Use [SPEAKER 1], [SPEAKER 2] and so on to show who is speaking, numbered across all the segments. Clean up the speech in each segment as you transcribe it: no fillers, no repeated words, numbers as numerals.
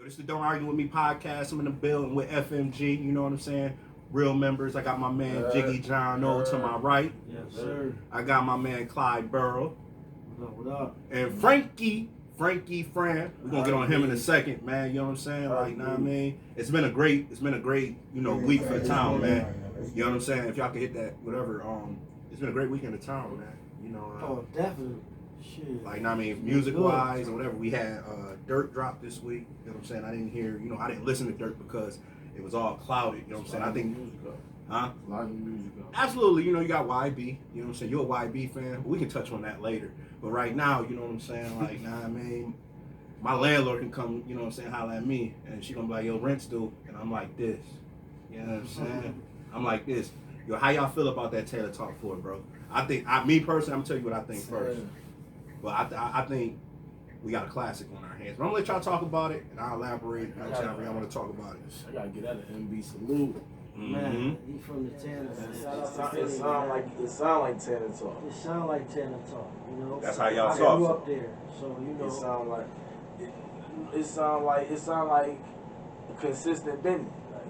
[SPEAKER 1] This is the Don't Argue With Me podcast. I'm in the building with FMG, you know what I'm saying? Real members. I got my man Jiggy John over to my right.
[SPEAKER 2] Yes, sir.
[SPEAKER 1] I got my man Clyde Burrow.
[SPEAKER 2] What up?
[SPEAKER 1] And Frankie Fran. We're gonna get on him in a second, man. You know what I'm saying? Like, know what I mean? It's been a great, week for the town, man. You know what I'm saying? If y'all can hit that, whatever. It's been a great week in the town, man. You know.
[SPEAKER 2] Oh, definitely. Shit.
[SPEAKER 1] Like, I mean, music wise or whatever, we had Dirt drop this week. You know what I'm saying? I didn't hear, I didn't listen to Dirt because it was all clouded. You know what I'm saying? I think,
[SPEAKER 3] a lot of music.
[SPEAKER 1] Absolutely. You got YB. You know what I'm saying? You're a YB fan. We can touch on that later. But right now, you know what I'm saying? Like, I mean, my landlord can come, you know what I'm saying, holler at me, and she gonna be like, yo, rent's due, and I'm like this. You know what I'm saying? I'm like this. Yo, how y'all feel about that Taylor Talk 4, bro? Me personally, I'm gonna tell you what I think first. But I think we got a classic on our hands. But I'm gonna let y'all talk about it, and I'll elaborate on however y'all want to talk about it.
[SPEAKER 3] I gotta get out of MB salute.
[SPEAKER 2] Man, he from the Tanner.
[SPEAKER 3] It sound like Tanner Talk.
[SPEAKER 2] It sound like Tanner Talk, you know.
[SPEAKER 1] That's how y'all
[SPEAKER 2] I
[SPEAKER 1] talk.
[SPEAKER 2] grew up there, so you know.
[SPEAKER 3] It sound like a consistent Benny. Like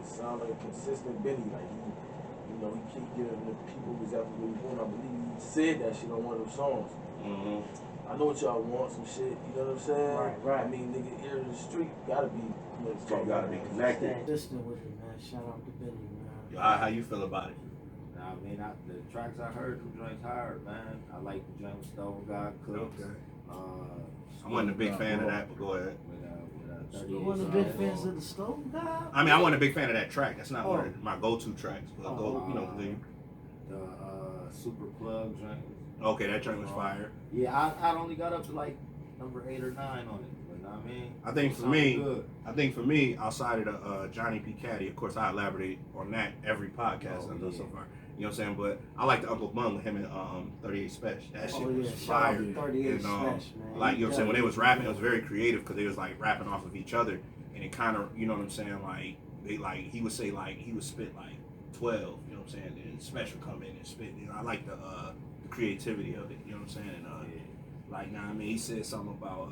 [SPEAKER 3] it sound like a consistent Benny. Like he keep giving the people exactly what he want. I believe he said that shit on one of them songs. I know what y'all want, some shit. You know what I'm saying?
[SPEAKER 2] Right.
[SPEAKER 3] I mean, nigga, ear to the street gotta be.
[SPEAKER 1] You gotta be connected.
[SPEAKER 2] Consistent with it, man. Shout out to Benny, man.
[SPEAKER 1] Yo, how you feel about it?
[SPEAKER 4] I mean, the tracks I heard, them joints hard, man. I like the joint with Stone God Cooks.
[SPEAKER 1] Okay. I wasn't a big fan of that, but go ahead.
[SPEAKER 2] You wasn't a big fan of the Stone God?
[SPEAKER 1] I mean, I wasn't a big fan of that track. That's not one of my go-to tracks. But
[SPEAKER 4] The Super Plug joint.
[SPEAKER 1] Okay, that track was fire.
[SPEAKER 4] Yeah, I only got up to like number 8 or 9 on it. You know what I mean?
[SPEAKER 1] I think for me, outside of the Johnny P. Caddy, of course, I elaborate on that every podcast I've done so far. You know what I'm saying? But I like the Uncle Bun with him and 38 Special. That shit was fire.
[SPEAKER 2] 38 Special, man.
[SPEAKER 1] Like, you know what I'm saying? When they was rapping, it was very creative because they was like rapping off of each other. And it kind of, you know what I'm saying? Like, he would say, like, he would spit like 12, you know what I'm saying? And Special come in and spit. You know, I like the creativity of it, you know what I'm saying? And, I mean, he said something about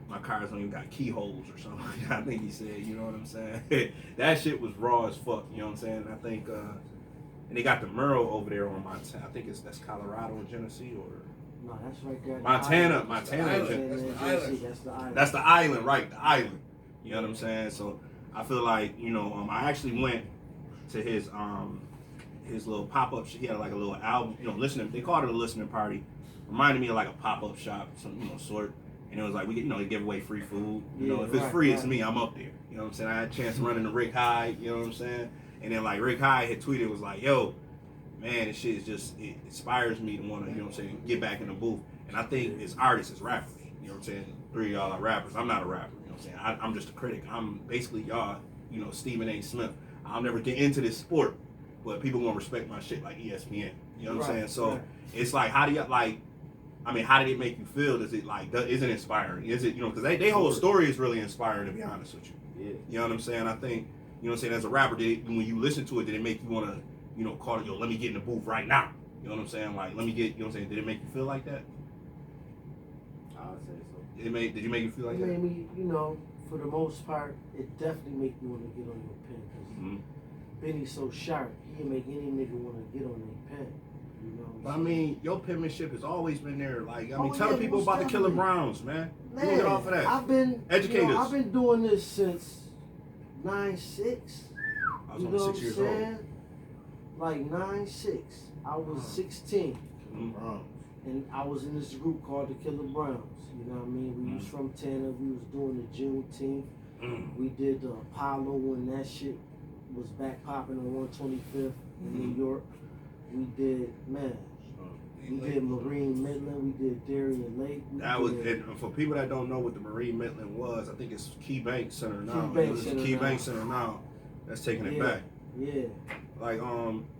[SPEAKER 1] my cars don't even got keyholes or something. I think he said, you know what I'm saying? That shit was raw as fuck, you know what I'm saying? And I think, and they got the Merle over there on Montana. I think that's Colorado or Genesee or.
[SPEAKER 2] No, that's right there.
[SPEAKER 1] Montana.
[SPEAKER 2] That's the island.
[SPEAKER 1] That's the island, right? The island. You know what I'm saying? So I feel like, I actually went to his little pop-up. He had like a little album, listening. They called it a listening party. Reminded me of like a pop-up shop, some sort. And it was like, they give away free food. If it's free, it's me. I'm up there. You know what I'm saying? I had a chance to run into Rick Hyde. You know what I'm saying? And then like Rick Hyde had tweeted, was like, yo, man, this shit is just, it inspires me to want to, you know what I'm saying, get back in the booth. And I think as artists, as rappers, you know what I'm saying, 3 of y'all are rappers. I'm not a rapper, you know what I'm saying? I'm just a critic. I'm basically y'all, Stephen A. Smith. I'll never get into this sport, but people gonna respect my shit like ESPN. You know what I'm saying? So it's like, how did it make you feel? Is it like, is it inspiring? Is it, because they whole story is really inspiring, to be honest with you.
[SPEAKER 4] Yeah.
[SPEAKER 1] You know what I'm saying? I think, you know what I'm saying, as a rapper, when you listen to it, did it make you want to, call it, yo, let me get in the booth right now? You know what I'm saying? Like, let me get, you know what I'm saying? Did it make you feel like that?
[SPEAKER 4] I would say so.
[SPEAKER 1] Did you make you feel like that?
[SPEAKER 2] It made me, for the most part, it definitely make you want to get on your pen. Because Benny's so sharp, he'll make any nigga want to get on their pen.
[SPEAKER 1] I mean, your penmanship has always been there. Like, telling people about the Killer Browns, man. You get off of that. Educate us.
[SPEAKER 2] I've been doing this since 9-6.
[SPEAKER 1] I was only 6 years old.
[SPEAKER 2] Like 9-6. I was 16. And I was in this group called the Killer Browns. You know what I mean? We was from Tanner. We was doing the Juneteenth. We did the Apollo when that shit was back popping on 125th in New York. We did, we did Marine Midland, we did Darien Lake.
[SPEAKER 1] And for people that don't know what the Marine Midland was, I think it's Key Bank Center now.
[SPEAKER 2] Key
[SPEAKER 1] Bank Center now. That's taking it back.
[SPEAKER 2] Yeah.
[SPEAKER 1] Like,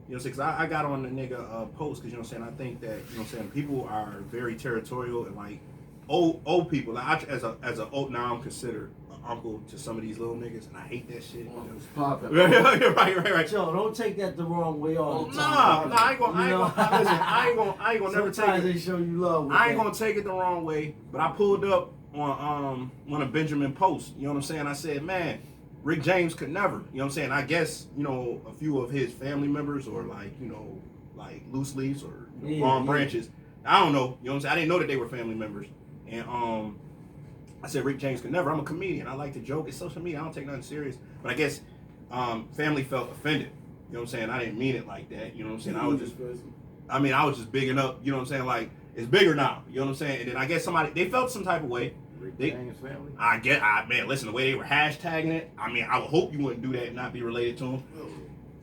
[SPEAKER 1] because I got on the nigga post, because, you know what I'm saying, I think that, you know what I'm saying, people are very territorial and, like, old people. Like, as a old, now I'm considered an uncle to some of these little niggas, and I hate that shit. Right.
[SPEAKER 2] Yo, don't take that the wrong way all the
[SPEAKER 1] time.
[SPEAKER 2] Nah,
[SPEAKER 1] I ain't gonna never take it.
[SPEAKER 2] Sometimes they show you love.
[SPEAKER 1] I ain't gonna take it the wrong way, but I pulled up on one of Benjamin posts. You know what I'm saying? I said, man, Rick James could never. You know what I'm saying? I guess, you know, a few of his family members or like, you know, like loose leaves or long branches. I don't know. You know what I'm saying? I didn't know that they were family members. And I said Rick James could never. I'm a comedian. I like to joke. It's social media. I don't take nothing serious. But I guess family felt offended. You know what I'm saying? I didn't mean it like that. You know what I'm saying? I was just bigging up. You know what I'm saying? Like, it's bigger now. You know what I'm saying? And then I guess they felt some type of way.
[SPEAKER 4] Rick James family?
[SPEAKER 1] Man, listen, the way they were hashtagging it, I mean, I would hope you wouldn't do that and not be related to him.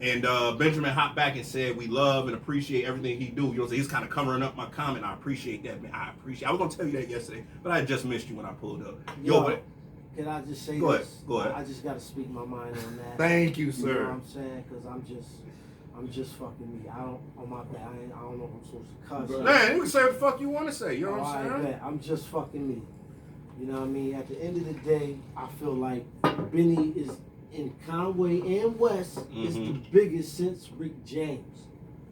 [SPEAKER 1] And Benjamin hopped back and said, we love and appreciate everything he do. You know what I'm saying? He's kind of covering up my comment. I appreciate that, man. I was going to tell you that yesterday, but I just missed you when I pulled up. But
[SPEAKER 2] can I just say
[SPEAKER 1] go
[SPEAKER 2] this?
[SPEAKER 1] Go ahead.
[SPEAKER 2] I just got to speak my mind on that.
[SPEAKER 1] Thank you, sir.
[SPEAKER 2] You know what I'm saying? Because I'm just fucking me. I don't know if I'm supposed to cuss.
[SPEAKER 1] Man, you can say what the fuck you want to say. You know what I'm saying?
[SPEAKER 2] I'm just fucking me. You know what I mean? At the end of the day, I feel like Benny is in Conway and West is the biggest since Rick James.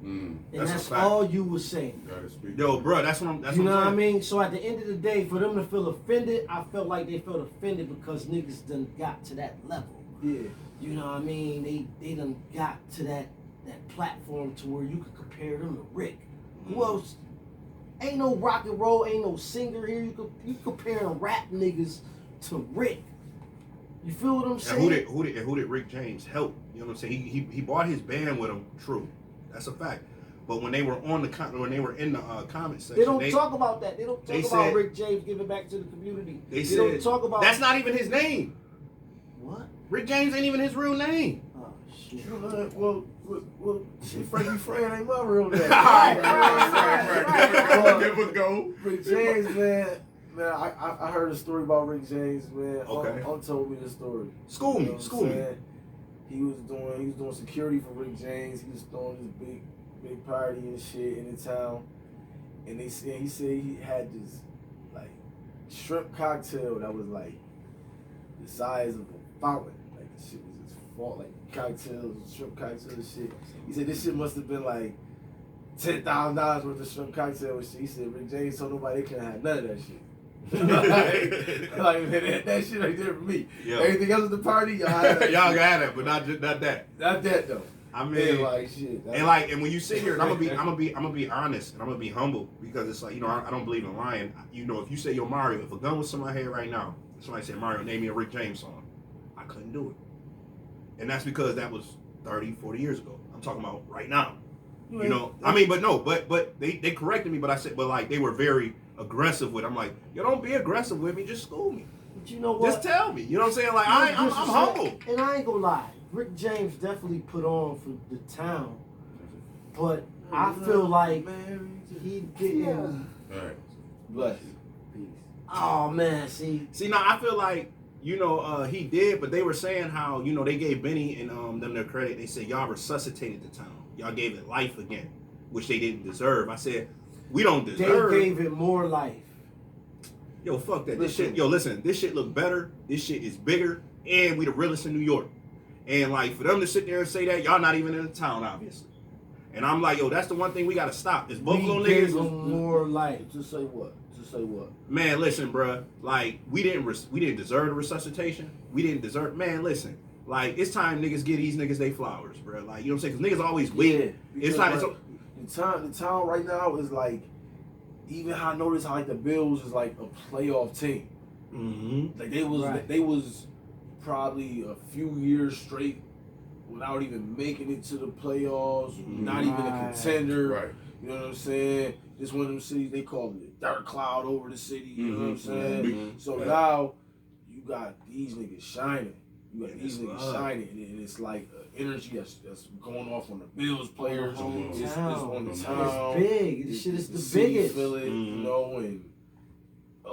[SPEAKER 2] And that's all you were saying.
[SPEAKER 1] Yo, bro, that's what I'm
[SPEAKER 2] you know what I mean? So at the end of the day, for them to feel offended, I felt like they felt offended because niggas done got to that level.
[SPEAKER 3] Yeah.
[SPEAKER 2] You know what I mean? They done got to that platform to where you could compare them to Rick. Who else? Ain't no rock and roll, ain't no singer here. You comparing rap niggas to Rick. You feel what I'm saying?
[SPEAKER 1] And who did Rick James help? You know what I'm saying? He brought his band with him. True, that's a fact. But when they were in the comment section,
[SPEAKER 2] they don't talk about that. They don't talk about Rick James giving back to the community. They don't talk about
[SPEAKER 1] that's not even his name.
[SPEAKER 2] What?
[SPEAKER 1] Rick James ain't even his real name.
[SPEAKER 2] Oh shit.
[SPEAKER 3] Well, shit, Frankie Fran ain't my real name.
[SPEAKER 1] Right. Give us go.
[SPEAKER 3] Rick James, man, I heard a story about Rick James, man.
[SPEAKER 1] Okay.
[SPEAKER 3] Unc told me the story.
[SPEAKER 1] School me.
[SPEAKER 3] He was doing security for Rick James. He was throwing this big party and shit in the town, and he said he had this like shrimp cocktail that was like the size of a fountain. Like the shit was just fault, like cocktails, shrimp cocktails and shit. He said this shit must have been like $10,000 worth of shrimp cocktail and shit. He said Rick James told nobody they couldn't have none of that shit. like man, that shit ain't there for me. Yo. Everything else at the party, y'all
[SPEAKER 1] got it, but not that.
[SPEAKER 3] Not that though.
[SPEAKER 1] I mean,
[SPEAKER 3] like shit.
[SPEAKER 1] And when you sit here, and I'm gonna be honest, and I'm gonna be humble because it's like, you know, I don't believe in lying. You know, if you say, yo, Mario, if a gun was in my head right now, somebody said, Mario, name me a Rick James song, I couldn't do it, and that's because that was 30, 40 years ago. I'm talking about right now. You know, I mean, but they corrected me, but I said, but like they were very aggressive with it. I'm like, yo, don't be aggressive with me, just school me.
[SPEAKER 2] But you know what?
[SPEAKER 1] Just tell me. You know what I'm saying? Like I'm humble.
[SPEAKER 2] And I ain't gonna lie, Rick James definitely put on for the town, but I feel like he didn't.
[SPEAKER 3] All right. Bless you.
[SPEAKER 2] Peace. Oh man, see
[SPEAKER 1] now I feel like, you know, he did, but they were saying how, you know, they gave Benny and them their credit. They said y'all resuscitated the town. Y'all gave it life again, which they didn't deserve. I said, we don't deserve.
[SPEAKER 2] They gave it more life.
[SPEAKER 1] Yo, fuck that. This shit, listen, this shit look better. This shit is bigger, and we the realest in New York. And like for them to sit there and say that, y'all not even in the town, obviously. And I'm like, yo, that's the one thing we gotta stop. Is Buffalo
[SPEAKER 2] we
[SPEAKER 1] niggas
[SPEAKER 2] gave them more life.
[SPEAKER 3] To say what?
[SPEAKER 1] Man, listen, bruh. Like we didn't deserve the resuscitation. We didn't deserve. Man, listen. Like it's time niggas give these niggas they flowers, bruh. Like, you know what I'm saying? Because niggas always wait.
[SPEAKER 3] Yeah,
[SPEAKER 1] it's time.
[SPEAKER 3] The town right now is like, even how I noticed how like the Bills is like a playoff team.
[SPEAKER 1] Mm-hmm.
[SPEAKER 3] Like they was probably a few years straight without even making it to the playoffs, not even a contender. Right. You know what I'm saying? It's one of them cities, they call it a dark cloud over the city. You know what I'm saying? Mm-hmm. So now you got these niggas shining. You got these niggas shining, and it's like energy that's going off on the Bills players. It's on the town.
[SPEAKER 2] It's big. This shit is the biggest.
[SPEAKER 3] Feel it, you know, and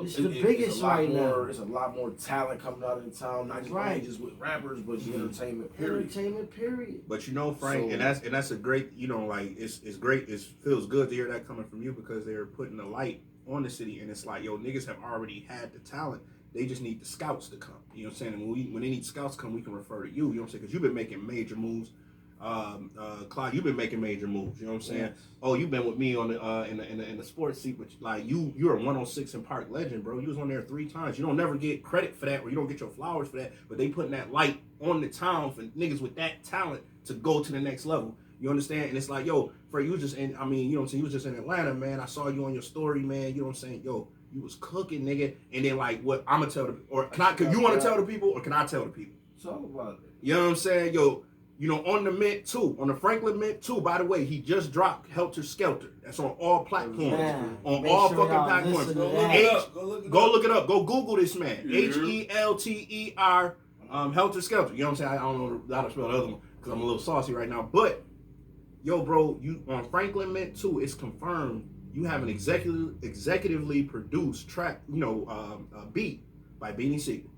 [SPEAKER 2] it's the biggest right now.
[SPEAKER 3] There's a lot more talent coming out of the town, not just with rappers, but entertainment. Period.
[SPEAKER 2] Entertainment. Period.
[SPEAKER 1] But you know, Frank, and that's a great. You know, like it's great. It feels good to hear that coming from you because they're putting the light on the city, and it's like, yo, niggas have already had the talent. They just need the scouts to come. You know what I'm saying? And when they need scouts to come, we can refer to you. You know what I'm saying? Because you've been making major moves. Clyde, you've been making major moves. You know what I'm saying?
[SPEAKER 3] Yes.
[SPEAKER 1] Oh, you've been with me on the in the sports seat, but like you're a 106 in Park legend, bro. You was on there 3 times. You don't never get credit for that, or you don't get your flowers for that. But they putting that light on the town for niggas with that talent to go to the next level. You understand? And it's like, yo, Fred, you was just in. I mean, you know what I'm saying? You was just in Atlanta, man. I saw you on your story, man. You know what I'm saying? Yo, you was cooking, nigga. And then like, what I'm gonna tell the, or can you want to tell the people, or can I tell the people?
[SPEAKER 4] Talk about it.
[SPEAKER 1] You know what I'm saying? Yo, you know, on the Mint 2, on the Franklin Mint 2, by the way, he just dropped Helter Skelter. That's on all platforms.
[SPEAKER 2] Man,
[SPEAKER 1] on
[SPEAKER 2] make
[SPEAKER 1] all
[SPEAKER 2] sure
[SPEAKER 1] fucking
[SPEAKER 2] y'all
[SPEAKER 1] platforms.
[SPEAKER 2] listen to
[SPEAKER 4] Go
[SPEAKER 2] that.
[SPEAKER 4] look it up. Go look it
[SPEAKER 1] Go
[SPEAKER 4] up.
[SPEAKER 1] look it up. Go Google this man.
[SPEAKER 4] Yeah.
[SPEAKER 1] Helter, Helter Skelter. You know what I'm saying? I don't know how to spell the other one because I'm a little saucy right now. But, yo, bro, you on Franklin Mint 2, it's confirmed you have an executively produced track, you know, beat by Beanie Siegel.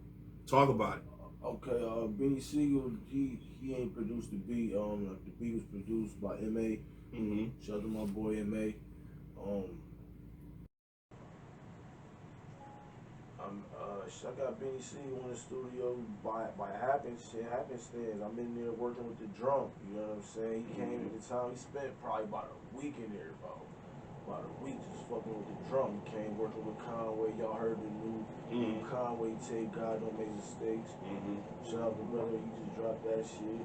[SPEAKER 1] Talk about it.
[SPEAKER 3] Okay, Benny Siegel, he ain't produced the beat. The beat was produced by M.A.
[SPEAKER 1] Mm-hmm.
[SPEAKER 3] Shout out to my boy M.A. I got Benny Siegel in the studio by happenstance. I'm in there working with the drum. You know what I'm saying? He came at the time. He spent probably about a week in there, bro. About a week just fucking with the drum. He came working with Conway. Y'all heard the new Conway tape, God Don't Make Mistakes. Shout out to brother, he just dropped that shit.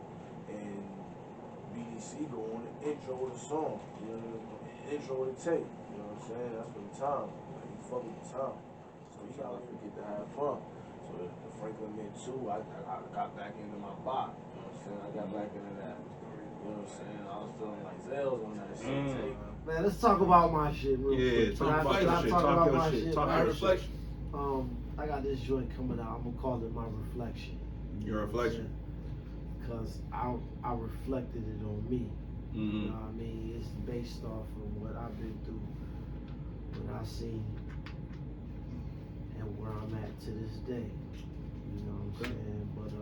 [SPEAKER 3] And BD Siegel on the intro of the song. You know, the intro of the tape. You know what I'm saying? That's for the time. Like, he fuck with the time. So he gotta forget to have fun. So the Franklin Mint 2, I got back into my bop. You know what I'm saying? I got back into that. You know what I'm saying? I was feeling like Zell's on that shit tape.
[SPEAKER 2] Man, let's talk about my shit real quick.
[SPEAKER 1] Talk about your shit. Talk your shit. Talk
[SPEAKER 4] My
[SPEAKER 1] your
[SPEAKER 4] reflection.
[SPEAKER 2] shit. I got this joint coming out. I'm gonna call it my reflection.
[SPEAKER 1] Your reflection.
[SPEAKER 2] Because I reflected it on me.
[SPEAKER 1] Mm-hmm.
[SPEAKER 2] You know what I mean? It's based off of what I've been through, what I've seen, and where I'm at to this day. You know what I'm saying? But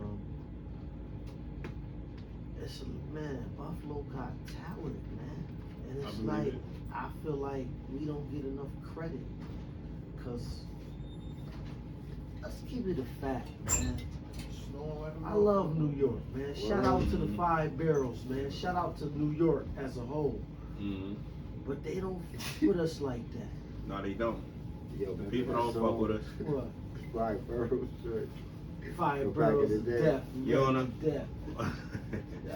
[SPEAKER 2] it's man, Buffalo got talent, man, and it's like I feel like we don't get enough credit. Cause let's keep it a fact, man. I love New York, man. Shout out to the 5 Barrels, man. Shout out to New York as a whole.
[SPEAKER 1] Mm-hmm.
[SPEAKER 2] But they don't fuck with us like that.
[SPEAKER 1] No, they don't.
[SPEAKER 5] Yo, man,
[SPEAKER 1] People
[SPEAKER 5] that
[SPEAKER 1] don't fuck
[SPEAKER 5] song,
[SPEAKER 1] with us.
[SPEAKER 2] What?
[SPEAKER 5] 5 Barrels, right?
[SPEAKER 2] 5
[SPEAKER 5] Go back
[SPEAKER 2] Barrels
[SPEAKER 5] in
[SPEAKER 2] of
[SPEAKER 5] the day.
[SPEAKER 2] death.
[SPEAKER 1] You don't know?
[SPEAKER 2] Death. I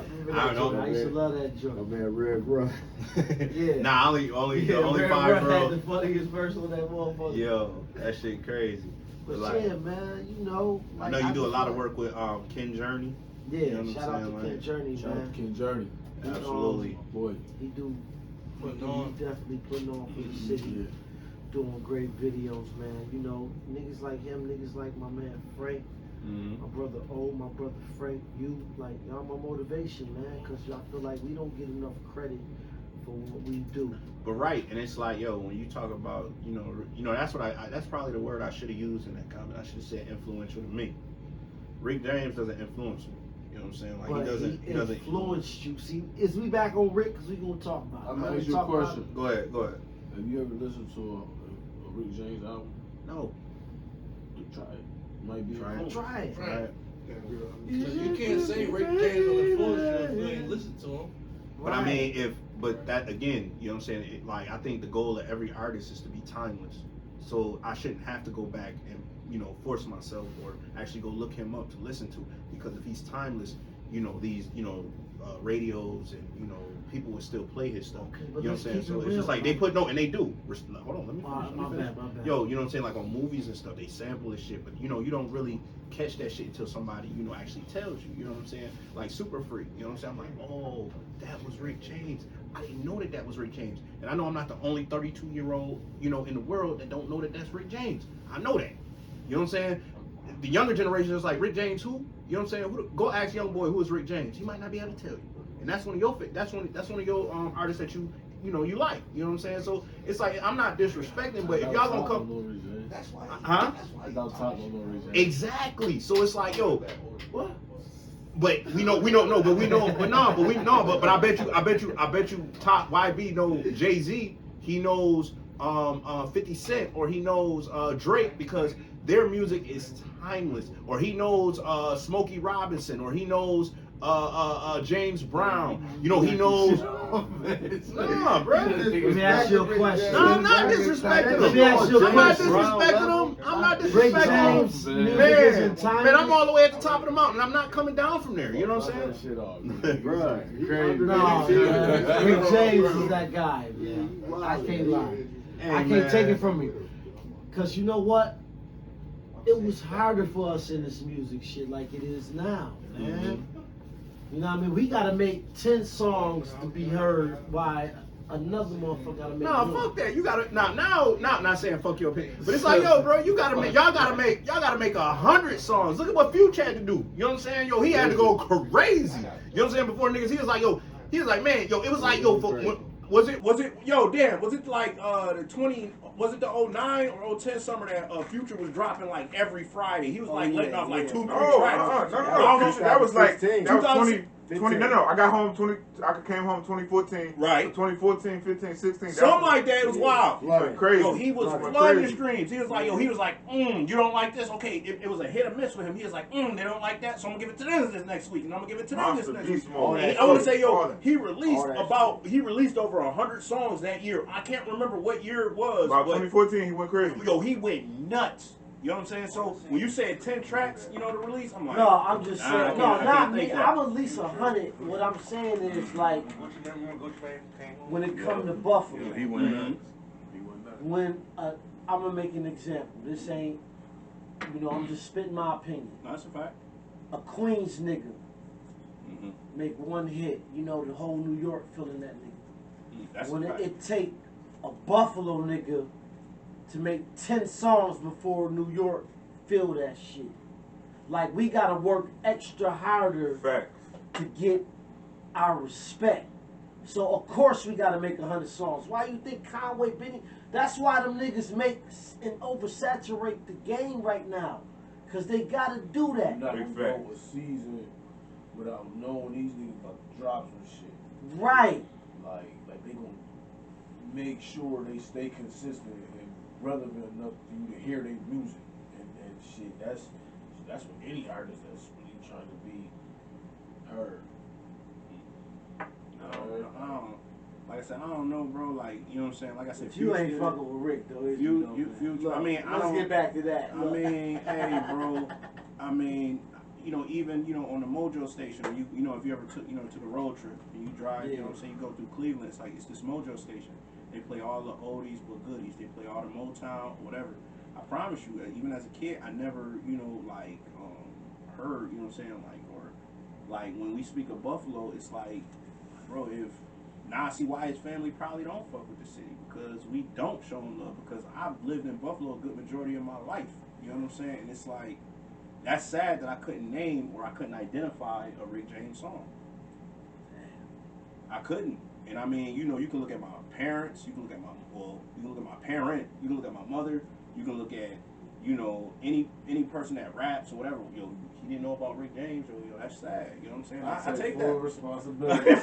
[SPEAKER 2] remember
[SPEAKER 1] I
[SPEAKER 2] that
[SPEAKER 1] don't
[SPEAKER 2] joint.
[SPEAKER 1] know,
[SPEAKER 2] I used to
[SPEAKER 5] man.
[SPEAKER 2] love that joint.
[SPEAKER 5] My man Red Ruff.
[SPEAKER 2] Yeah.
[SPEAKER 1] Nah, only
[SPEAKER 2] Red
[SPEAKER 1] 5
[SPEAKER 2] Rat
[SPEAKER 1] bro.
[SPEAKER 2] had the funniest verse on that motherfucker.
[SPEAKER 1] Yo, that shit crazy.
[SPEAKER 2] But
[SPEAKER 1] like,
[SPEAKER 2] yeah, man, you know.
[SPEAKER 1] I know you do a lot of work with Ken Journey.
[SPEAKER 2] Yeah,
[SPEAKER 1] You know what I'm
[SPEAKER 2] shout out
[SPEAKER 1] saying,
[SPEAKER 2] to
[SPEAKER 1] like,
[SPEAKER 2] Ken Journey,
[SPEAKER 3] Shout out
[SPEAKER 2] man.
[SPEAKER 3] to Ken Journey.
[SPEAKER 1] Absolutely.
[SPEAKER 3] Boy.
[SPEAKER 2] He do.
[SPEAKER 3] Putting
[SPEAKER 2] He
[SPEAKER 3] on.
[SPEAKER 2] definitely putting on for the city. Doing great videos, man. You know, niggas like him, niggas like my man Frank,
[SPEAKER 1] Mm-hmm.
[SPEAKER 2] my brother O, my brother Frank, you, like, y'all my motivation, man, because I feel like we don't get enough credit for what we do.
[SPEAKER 1] But right, and it's like, yo, when you talk about, you know, that's what that's probably the word I should have used in that comment. I should have said influential to me. Rick James doesn't influence me. You know what I'm saying? Like
[SPEAKER 2] But
[SPEAKER 1] he doesn't
[SPEAKER 2] influenced you. See, is we back on Rick? Because we going to talk about it.
[SPEAKER 3] I'm
[SPEAKER 2] Right?
[SPEAKER 3] gonna ask you a
[SPEAKER 2] Talk about
[SPEAKER 3] question.
[SPEAKER 1] Go ahead.
[SPEAKER 3] Have you ever listened to a Rick James album?
[SPEAKER 1] No.
[SPEAKER 3] Try it. Might be
[SPEAKER 1] Try it.
[SPEAKER 2] it. Try it.
[SPEAKER 1] Right.
[SPEAKER 6] You can't say Rick James on the full show if you ain't listen to him.
[SPEAKER 1] But I mean, but that again, you know what I'm saying? Like, I think the goal of every artist is to be timeless. So I shouldn't have to go back and, you know, force myself or actually go look him up to listen to, because if he's timeless, you know, these, you know, radios and, you know, people would still play his stuff.
[SPEAKER 2] Okay,
[SPEAKER 1] You
[SPEAKER 2] but
[SPEAKER 1] know what I'm
[SPEAKER 2] let's
[SPEAKER 1] saying?
[SPEAKER 2] keep
[SPEAKER 1] So
[SPEAKER 2] it
[SPEAKER 1] it's just
[SPEAKER 2] real,
[SPEAKER 1] like they
[SPEAKER 2] man.
[SPEAKER 1] put and they do. Hold on, let me
[SPEAKER 2] My
[SPEAKER 1] finish.
[SPEAKER 2] bad.
[SPEAKER 1] Yo, you know what I'm saying? Like on movies and stuff, they sample this shit, but you know, you don't really catch that shit until somebody, you know, actually tells you. You know what I'm saying? Like Super Freak. You know what I'm saying? I'm like, oh, that was Rick James. I didn't know that was Rick James. And I know I'm not the only 32-year-old, you know, in the world that don't know that that's Rick James. I know that. You know what I'm saying? The younger generation is like, Rick James who? You know what I'm saying? Go ask young boy who is Rick James. He might not be able to tell you. And that's one of your artists that you know you like. You know what I'm saying? So it's like, I'm not disrespecting, but if y'all gonna come,
[SPEAKER 6] That's why.
[SPEAKER 1] huh?
[SPEAKER 3] I don't talk no Rick James.
[SPEAKER 1] Exactly. So it's like, yo, what? But but I bet you top YB know Jay-Z, he knows 50 Cent, or he knows Drake, because their music is timeless, or he knows Smokey Robinson, or he knows James Brown. You know, he knows. Nah, bro.
[SPEAKER 2] Let me ask you a question.
[SPEAKER 1] No, I'm not disrespecting
[SPEAKER 2] Let me ask you
[SPEAKER 1] him.
[SPEAKER 2] a
[SPEAKER 1] I'm not
[SPEAKER 2] question.
[SPEAKER 1] disrespecting him. I'm not
[SPEAKER 2] Rick
[SPEAKER 1] disrespecting
[SPEAKER 2] James,
[SPEAKER 1] him.
[SPEAKER 2] music
[SPEAKER 1] Man,
[SPEAKER 2] isn't time.
[SPEAKER 1] man, I'm all the way at the top of the mountain. I'm not coming down from there. You know what I'm saying?
[SPEAKER 3] Shit off,
[SPEAKER 5] Bro,
[SPEAKER 2] No, man. Rick James is that guy, man. I can't lie. I can't take it from you. Cause you know what? It was harder for us in this music shit like it is now, man. You know what I mean? We gotta make 10 songs to be heard by another motherfucker gotta make
[SPEAKER 1] No,
[SPEAKER 2] one.
[SPEAKER 1] fuck that. You gotta now, not saying fuck your opinion, but it's like, yo, bro, y'all gotta make 100 songs. Look at what Future had to do. You know what I'm saying? Yo, he had to go crazy. You know what I'm saying? Before niggas, he was like, man, yo, it was like, yo, was it, yo, damn, was it like the 09 or 010 summer that Future was dropping like every Friday? He was like letting off like 2-3 tracks.
[SPEAKER 7] No. That was like, that was 20, no, I got home I came home 2014.
[SPEAKER 1] Right.
[SPEAKER 7] So 2014, 15, 16.
[SPEAKER 1] Something like that. It was wild.
[SPEAKER 7] Like crazy.
[SPEAKER 1] Yo, he was
[SPEAKER 7] Like
[SPEAKER 1] flooding the
[SPEAKER 7] crazy.
[SPEAKER 1] streams. He was like, you don't like this? Okay, it was a hit or miss with him. He was like, they don't like that, so I'm gonna give it to them this next week, and I'm gonna give it to them this next week. And I want to say, yo, he released over 100 songs that year. I can't remember what year it was.
[SPEAKER 7] About
[SPEAKER 1] but
[SPEAKER 7] 2014, he went crazy.
[SPEAKER 1] Yo, he went nuts. You know what I'm saying? So when you said 10 tracks, you know, to release, I'm like,
[SPEAKER 2] No, I'm just saying.
[SPEAKER 1] I
[SPEAKER 2] No,
[SPEAKER 1] can't
[SPEAKER 2] not
[SPEAKER 1] think
[SPEAKER 2] me.
[SPEAKER 1] that.
[SPEAKER 2] I'm at least 100. What I'm saying is like when it comes to Buffalo.
[SPEAKER 7] He went nuts.
[SPEAKER 2] When I'm gonna make an example. This ain't, I'm just spitting my opinion.
[SPEAKER 1] No, that's a fact.
[SPEAKER 2] A Queens nigga
[SPEAKER 1] Mm-hmm.
[SPEAKER 2] make one hit. The whole New York feeling that nigga.
[SPEAKER 1] That's
[SPEAKER 2] When
[SPEAKER 1] a fact.
[SPEAKER 2] it take a Buffalo nigga to make 10 songs before New York feel that shit. Like we gotta work extra harder
[SPEAKER 7] Facts.
[SPEAKER 2] to get our respect. So of course we gotta make 100 songs. Why you think Conway, Benny? That's why them niggas make and oversaturate the game right now, cause they gotta do that.
[SPEAKER 3] You're not
[SPEAKER 7] Big
[SPEAKER 3] gonna
[SPEAKER 7] fact.
[SPEAKER 3] go a season without knowing these niggas about to drop some shit.
[SPEAKER 2] Right.
[SPEAKER 3] Like they gonna make sure they stay consistent and relevant enough for you to hear their music and shit. That's what any artist that's really trying to be heard.
[SPEAKER 1] I don't, like I said, I don't know, bro. Like, you know what I'm saying? Like I said,
[SPEAKER 2] You ain't
[SPEAKER 1] Future-
[SPEAKER 2] fucking with Rick though, is
[SPEAKER 1] You-
[SPEAKER 2] you? Though,
[SPEAKER 1] you-
[SPEAKER 2] man?
[SPEAKER 1] Future-
[SPEAKER 2] Look,
[SPEAKER 1] I mean, I
[SPEAKER 2] let's
[SPEAKER 1] don't-
[SPEAKER 2] get back to that.
[SPEAKER 1] I
[SPEAKER 2] Look.
[SPEAKER 1] mean, hey, bro. I mean, even on the Mojo station, if you ever took a road trip and you drive, you know what I'm saying, you go through Cleveland, it's like it's this Mojo station. They play all the oldies but goodies. They play all the Motown, whatever. I promise you, even as a kid, I never, heard, you know what I'm saying, like when we speak of Buffalo, it's like, bro, now I see why his family probably don't fuck with the city, because we don't show him love, because I've lived in Buffalo a good majority of my life. You know what I'm saying? And it's like, that's sad that I couldn't name or I couldn't identify a Rick James song. I couldn't. And I mean, you can look at my parents, you can look at my parent, you can look at my mother, you can look at, any person that raps or whatever. He didn't know about Rick James, or that's sad. You know what I'm saying? I take
[SPEAKER 3] full
[SPEAKER 1] that.
[SPEAKER 3] responsibility.
[SPEAKER 7] You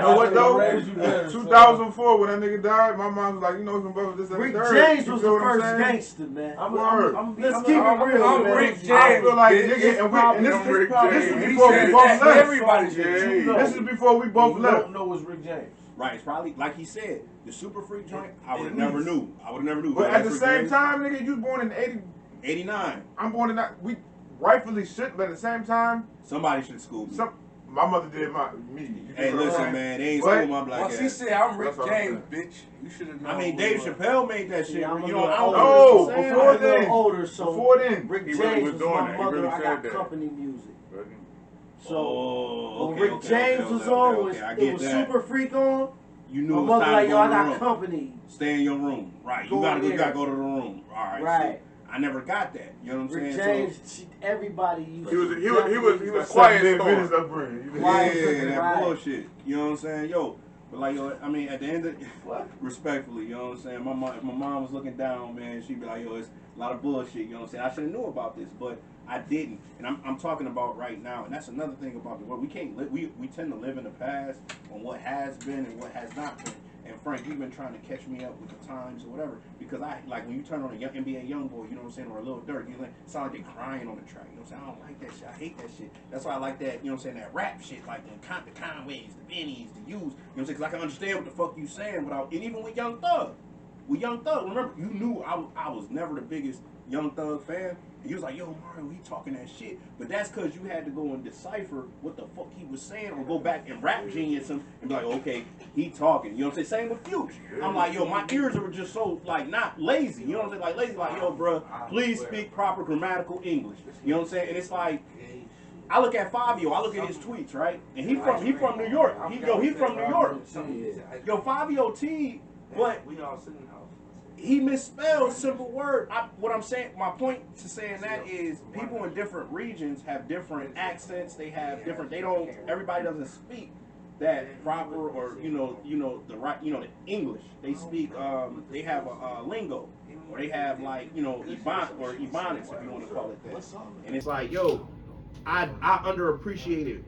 [SPEAKER 7] know what though? 2004 when that nigga died, my mom was like, he's from Buffalo, this and
[SPEAKER 2] Rick
[SPEAKER 7] the third.
[SPEAKER 2] James
[SPEAKER 7] You
[SPEAKER 2] was
[SPEAKER 7] feel
[SPEAKER 2] the
[SPEAKER 7] what I'm
[SPEAKER 2] first
[SPEAKER 7] saying?
[SPEAKER 2] gangster, man.
[SPEAKER 7] Word.
[SPEAKER 2] Let's keep it real,
[SPEAKER 6] I'm
[SPEAKER 2] man.
[SPEAKER 6] Rick James.
[SPEAKER 7] I feel like
[SPEAKER 6] bitch.
[SPEAKER 7] nigga, and this
[SPEAKER 6] I'm Rick
[SPEAKER 7] is
[SPEAKER 6] James.
[SPEAKER 7] before we
[SPEAKER 6] He
[SPEAKER 7] both
[SPEAKER 6] said that
[SPEAKER 7] left.
[SPEAKER 6] everybody's
[SPEAKER 7] Yeah,
[SPEAKER 6] Rick James.
[SPEAKER 7] this is before we both
[SPEAKER 3] You
[SPEAKER 7] left.
[SPEAKER 3] don't know it's Rick James.
[SPEAKER 1] Right, it's probably like he said, the Super Freak joint. I would have
[SPEAKER 3] At
[SPEAKER 1] never
[SPEAKER 3] least.
[SPEAKER 1] knew. I would have never knew.
[SPEAKER 7] But
[SPEAKER 1] Yeah,
[SPEAKER 7] at the
[SPEAKER 1] that's
[SPEAKER 7] same
[SPEAKER 1] Rick James.
[SPEAKER 7] time, nigga, you was born in 80.
[SPEAKER 1] 89.
[SPEAKER 7] I'm born in that. We rightfully should, but at the same time,
[SPEAKER 1] Somebody should school me.
[SPEAKER 7] my mother did me. You
[SPEAKER 1] Hey,
[SPEAKER 7] feel what I'm
[SPEAKER 1] listen,
[SPEAKER 7] saying?
[SPEAKER 1] man, they ain't
[SPEAKER 7] But-
[SPEAKER 1] school my black
[SPEAKER 6] Once he
[SPEAKER 1] ass.
[SPEAKER 6] said I'm Rick
[SPEAKER 7] That's what I'm
[SPEAKER 6] James, bitch, you should have known.
[SPEAKER 1] I mean,
[SPEAKER 6] who
[SPEAKER 1] Dave
[SPEAKER 6] it was.
[SPEAKER 1] Chappelle made that shit.
[SPEAKER 2] Yeah, I'm a
[SPEAKER 1] You
[SPEAKER 2] little
[SPEAKER 1] know, I don't
[SPEAKER 2] older.
[SPEAKER 1] know
[SPEAKER 7] No,
[SPEAKER 1] what you're saying.
[SPEAKER 7] before
[SPEAKER 2] I'm a little
[SPEAKER 7] then.
[SPEAKER 2] older, so
[SPEAKER 7] Before then.
[SPEAKER 2] Rick
[SPEAKER 7] He
[SPEAKER 2] James
[SPEAKER 7] really was
[SPEAKER 2] was
[SPEAKER 7] doing
[SPEAKER 2] my
[SPEAKER 7] that. He
[SPEAKER 2] mother.
[SPEAKER 7] really
[SPEAKER 2] I
[SPEAKER 7] said
[SPEAKER 2] got
[SPEAKER 7] that.
[SPEAKER 2] company music. So
[SPEAKER 1] Oh,
[SPEAKER 2] when
[SPEAKER 1] okay,
[SPEAKER 2] Rick
[SPEAKER 1] okay,
[SPEAKER 2] James
[SPEAKER 1] okay,
[SPEAKER 2] was
[SPEAKER 1] okay,
[SPEAKER 2] on,
[SPEAKER 1] okay,
[SPEAKER 2] was
[SPEAKER 1] I
[SPEAKER 2] it
[SPEAKER 1] get
[SPEAKER 2] was
[SPEAKER 1] that.
[SPEAKER 2] Super Freak on.
[SPEAKER 1] You knew
[SPEAKER 2] My
[SPEAKER 1] it was
[SPEAKER 2] mother
[SPEAKER 1] time
[SPEAKER 2] like,
[SPEAKER 1] to
[SPEAKER 2] yo,
[SPEAKER 1] go
[SPEAKER 2] I
[SPEAKER 1] to the
[SPEAKER 2] got
[SPEAKER 1] room.
[SPEAKER 2] company.
[SPEAKER 1] Stay in your room. Right.
[SPEAKER 2] Go
[SPEAKER 1] You gotta
[SPEAKER 2] there.
[SPEAKER 1] go to the room. All right.
[SPEAKER 2] Right.
[SPEAKER 1] So I never got that. You know what I'm
[SPEAKER 2] Rick
[SPEAKER 1] saying?
[SPEAKER 2] James, everybody used
[SPEAKER 7] He was
[SPEAKER 2] to
[SPEAKER 7] quiet
[SPEAKER 6] quiet
[SPEAKER 7] in
[SPEAKER 6] storm.
[SPEAKER 7] business upbringing.
[SPEAKER 1] So,
[SPEAKER 2] Quiet.
[SPEAKER 1] yeah, that
[SPEAKER 2] Right.
[SPEAKER 1] bullshit. You know what I'm saying? Yo, but like, yo, I mean, at the end of respectfully, you know what I'm saying? If my mom was looking down, man, she'd be like, yo, it's a lot of bullshit. You know what I'm saying? I should have knew about this, but I didn't. And I'm talking about right now, and that's another thing about the world. We can't live. We tend to live in the past on what has been and what has not been. And Frank, you've been trying to catch me up with the times or whatever, because I like when you turn on a young NBA YoungBoy, you know what I'm saying, or a Lil Durk, you like, sound like they crying on the track. You know what I'm saying? I don't like that shit. I hate that shit. That's why I like that. You know what I'm saying? That rap shit, like the Conways, the Bennies, the U's. You know what I'm saying? Because I can understand what the fuck you saying without. And even with Young Thug, remember you knew I was never the biggest Young Thug fan. And you was like, yo, Mario, he talking that shit. But that's because you had to go and decipher what the fuck he was saying, or go back and rap genius him and be like, okay, he talking. You know what I'm saying? Same with Future. I'm like, yo, my ears are just so, like, not lazy. You know what I'm saying? Like, lazy, like, yo, bro, please speak proper grammatical English. You know what I'm saying? And it's like, I look at Fabio, I look at his tweets, right? And he from New York. He from New York. Yo, Fabio T, but he misspells simple word. What I'm saying, my point to saying that is, people in different regions have different accents. They have different. Everybody doesn't speak that proper, or the right, the English. They speak. They have a lingo, or they have like Ebonics, if you want to call it that. And it's like, yo, I underappreciated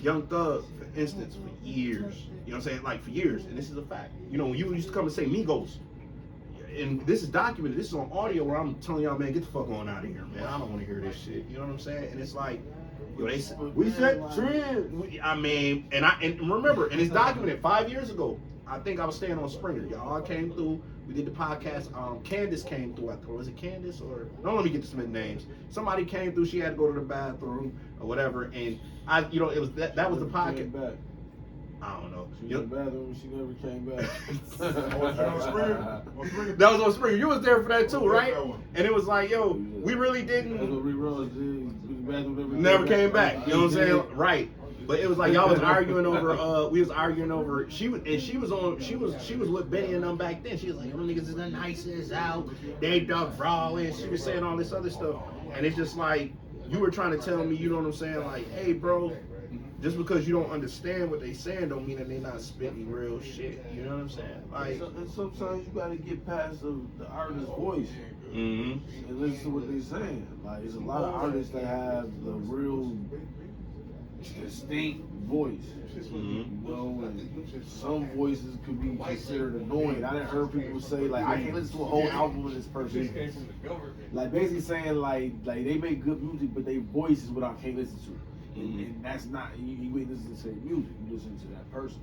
[SPEAKER 1] Young Thug, for instance, for years. You know what I'm saying? Like, for years. And this is a fact. When you used to come and say Migos, and this is documented, this is on audio, where I'm telling y'all, man, get the fuck on out of here, man. I don't want to hear this shit. You know what I'm saying? And it's like, we said trend. I mean, and remember, and it's documented 5 years ago. I think I was staying on Springer. Y'all all came through. We did the podcast. Candace came through. Was it Candace or no? Let me get some names. Somebody came through. She had to go to the bathroom or whatever, and it was that was the podcast. I don't know.
[SPEAKER 3] She was in the bathroom. She never came back.
[SPEAKER 1] That was on Springer. You was there for that too, right? And it was like, yo, we really didn't.
[SPEAKER 3] That's what Rose did. The bathroom
[SPEAKER 1] never came back. You know what I'm saying? Right. But it was like y'all was arguing over. We was arguing over. She was with Benny and them back then. She was like, "Them niggas is the nicest out. They dug raw," and she was saying all this other stuff. And it's just like, you were trying to tell me, you know what I'm saying? Like, hey, bro, just because you don't understand what they saying don't mean that they not spitting real shit. You know what I'm saying? Like,
[SPEAKER 3] and sometimes you gotta get past the artist's voice and listen to what they saying. Like, there's a lot of artists that have the real distinct voice. And some voices could be considered annoying. I done heard people say, like, I can't listen to a whole album of this person. Like, basically saying like they make good music, but their voice is what I can't listen to. And that's not, you ain't listening to their music, you listen to that person.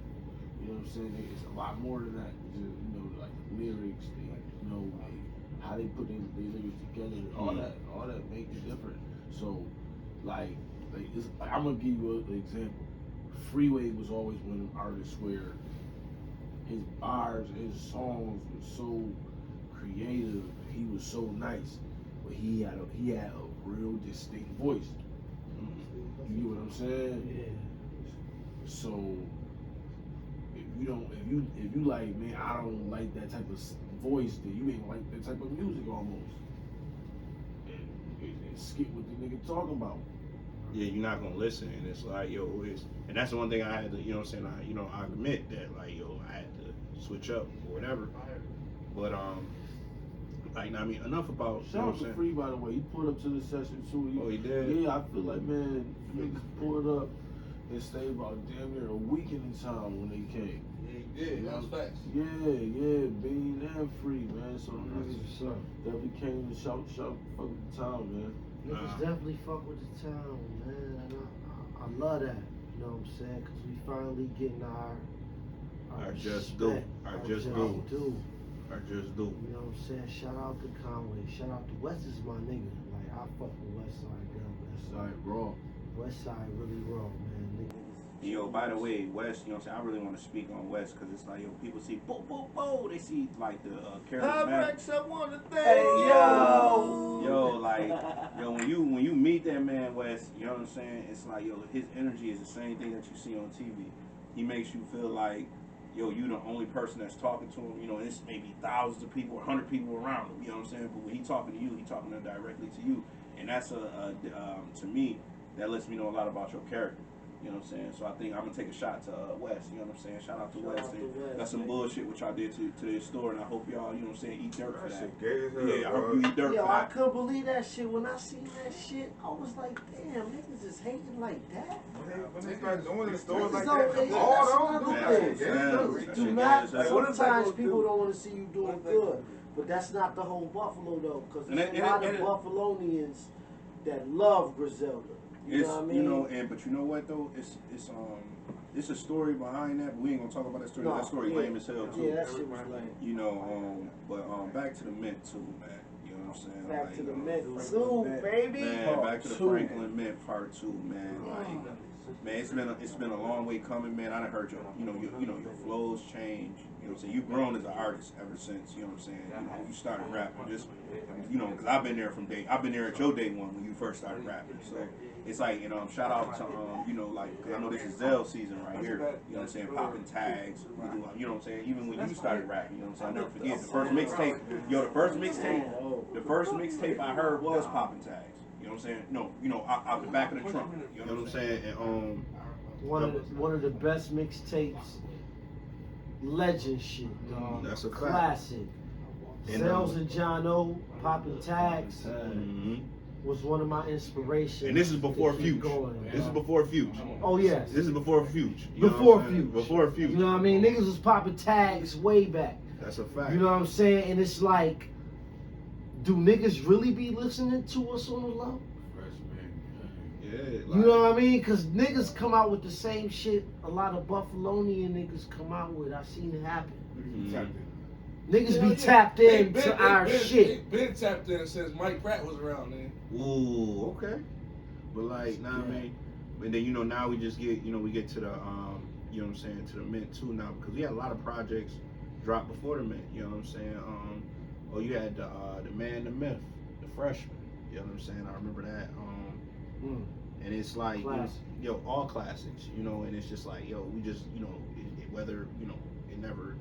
[SPEAKER 3] You know what I'm saying? It's a lot more than that. Like the lyrics, how they put their lyrics together, all that makes it different. So, like I'm gonna give you an example. Freeway was always one of them artists where his bars, his songs were so creative, he was so nice, but he had a real distinct voice. You get what I'm saying? Yeah. So if you like, man, I don't like that type of voice, then you ain't like that type of music almost. And skip what the nigga talking about.
[SPEAKER 1] Yeah, you're not gonna listen, and it's like, yo, and that's the one thing I had to, you know what I'm saying, I admit that, like, yo, I had to switch up or whatever. But like, I mean, enough about.
[SPEAKER 3] Shout out to Free, by the way. He pulled up to the session too.
[SPEAKER 1] He did?
[SPEAKER 3] Yeah, I feel like, man, niggas pulled up and stayed about damn near a week in the town when they came.
[SPEAKER 6] Yeah, he did. That was facts.
[SPEAKER 3] Yeah, Bean and Free, man. So niggas definitely came to shout, fuck with the town, man.
[SPEAKER 2] Niggas definitely fuck with the town, man. And I love that. You know what I'm saying? Because we finally getting our
[SPEAKER 1] just do. Our just do.
[SPEAKER 2] You know what I'm saying? Shout out to Conway. Shout out to West is my nigga. Like, I fuck with West Side girl.
[SPEAKER 3] West Side raw.
[SPEAKER 2] West Side really raw, man. Nigga.
[SPEAKER 1] Yo, by the way, West, you know what I'm saying? I really want to speak on West because it's like, yo, people see they see like the charismatic.
[SPEAKER 4] I want to thank
[SPEAKER 1] Hey, yo, like, yo, when you meet that man, West, you know what I'm saying? It's like, yo, his energy is the same thing that you see on TV. He makes you feel like, yo, you the only person that's talking to him. You know, it's maybe thousands of people or 100 people around him. You know what I'm saying? But when he talking to you, he talking directly to you, and that's to me, that lets me know a lot about your character. You know what I'm saying? So I think I'm gonna take a shot to West. You know what I'm saying? Shout out to
[SPEAKER 2] Shout
[SPEAKER 1] West.
[SPEAKER 2] out to
[SPEAKER 1] And
[SPEAKER 2] West,
[SPEAKER 1] that's some
[SPEAKER 2] man.
[SPEAKER 1] bullshit what y'all did to their store, and I hope y'all, you know what I'm saying, eat dirt for
[SPEAKER 7] That
[SPEAKER 1] that.
[SPEAKER 7] shit gay as hell,
[SPEAKER 1] Yeah, I hope
[SPEAKER 7] bro.
[SPEAKER 1] you eat dirt
[SPEAKER 2] Yo,
[SPEAKER 1] for
[SPEAKER 2] I
[SPEAKER 1] that.
[SPEAKER 2] couldn't believe that shit. When I seen that shit, I was like, damn, niggas is hating like that.
[SPEAKER 7] When they start doing the stores like
[SPEAKER 2] Niggas
[SPEAKER 7] that,
[SPEAKER 2] don't-
[SPEAKER 7] all
[SPEAKER 2] that's
[SPEAKER 7] those
[SPEAKER 2] another
[SPEAKER 7] do
[SPEAKER 2] thing.
[SPEAKER 7] that shit. Yeah,
[SPEAKER 1] That
[SPEAKER 2] Do
[SPEAKER 1] shit
[SPEAKER 2] not.
[SPEAKER 1] gay as hell.
[SPEAKER 2] Sometimes people don't want to see you doing good, but that's not the whole Buffalo though, because there's a lot of Buffalonians that love Griselda. You
[SPEAKER 1] It's
[SPEAKER 2] know what I mean?
[SPEAKER 1] you know, but you know what though? It's a story behind that, but we ain't gonna talk about that story.
[SPEAKER 2] No,
[SPEAKER 1] That story
[SPEAKER 2] yeah.
[SPEAKER 1] lame as hell too.
[SPEAKER 2] Yeah, that shit was lame.
[SPEAKER 1] You know, but back to the Mint too, man. You know what I'm saying?
[SPEAKER 2] Back
[SPEAKER 1] Like,
[SPEAKER 2] to the
[SPEAKER 1] Mint.
[SPEAKER 2] Mint 2, baby.
[SPEAKER 1] Man, back to the
[SPEAKER 3] Two.
[SPEAKER 1] Franklin Mint Part 2, man. Like, man, it's been a long way coming, man. I done heard your flows change. You know what I'm saying? You've grown as an artist ever since. You know what I'm saying? You know, you started rapping just, because I've been there at your day one when you first started rapping. So it's like, shout out to like, cause I know this is Zell season right here. You know what I'm saying? Popping tags. You know what I'm saying? Even when you started rapping, you know what I'm saying? I'll never forget the first mixtape. The first mixtape I heard was Popping Tags. You know what I'm saying? No, out the back of the trunk. You know what I'm saying? And
[SPEAKER 2] One of the best mixtapes, legend shit, dog.
[SPEAKER 1] That's a fact.
[SPEAKER 2] Classic.
[SPEAKER 1] And,
[SPEAKER 2] Sales and John O, Poppin' Tags
[SPEAKER 1] mhm.
[SPEAKER 2] was one of my inspirations.
[SPEAKER 1] And this is before
[SPEAKER 2] to keep
[SPEAKER 1] Fuge.
[SPEAKER 2] going,
[SPEAKER 1] This is
[SPEAKER 2] dog.
[SPEAKER 1] before Fuge.
[SPEAKER 2] Oh yes.
[SPEAKER 1] This is before Fuge. You know
[SPEAKER 2] Before
[SPEAKER 1] what I'm saying?
[SPEAKER 2] Fuge.
[SPEAKER 1] Before Fuge.
[SPEAKER 2] You know what I mean? Niggas was popping tags way back.
[SPEAKER 1] That's a fact.
[SPEAKER 2] You know what I'm saying? And it's like, do niggas really be listening to us on the low?
[SPEAKER 1] Yeah.
[SPEAKER 2] You know what I mean? Cause niggas come out with the same shit a lot of Buffalonian niggas come out with. I seen it happen. Niggas be tapped in to our shit.
[SPEAKER 6] Been tapped in since Mike Pratt was around, man.
[SPEAKER 1] Ooh, okay. But like, nah, I mean, and then now we just get we get to the you know what I'm saying, to the Mint too now, because we had a lot of projects drop before the Mint. You know what I'm saying? You had the Man, the Myth, the Freshman. You know what I'm saying? I remember that. And it's like, all classics, and it's just like, we just, whether, it never,